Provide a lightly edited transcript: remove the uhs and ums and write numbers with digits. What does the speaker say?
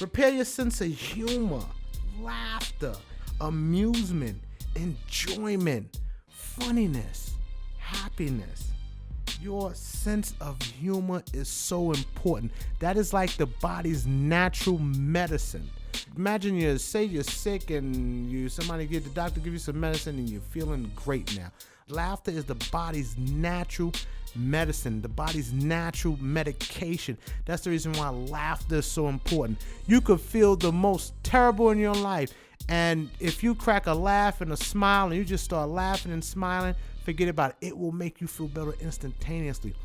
Repair your sense of humor, laughter, amusement, enjoyment, funniness, happiness. Your sense of humor is so important. That is like the body's natural medicine. Imagine you're sick and somebody the doctor give you some medicine and you're feeling great now. Laughter is the body's natural medicine, the body's natural medication. That's the reason why laughter is so important. You could feel the most terrible in your life, and if you crack a laugh and a smile and you just start laughing and smiling, forget about it. It will make you feel better instantaneously.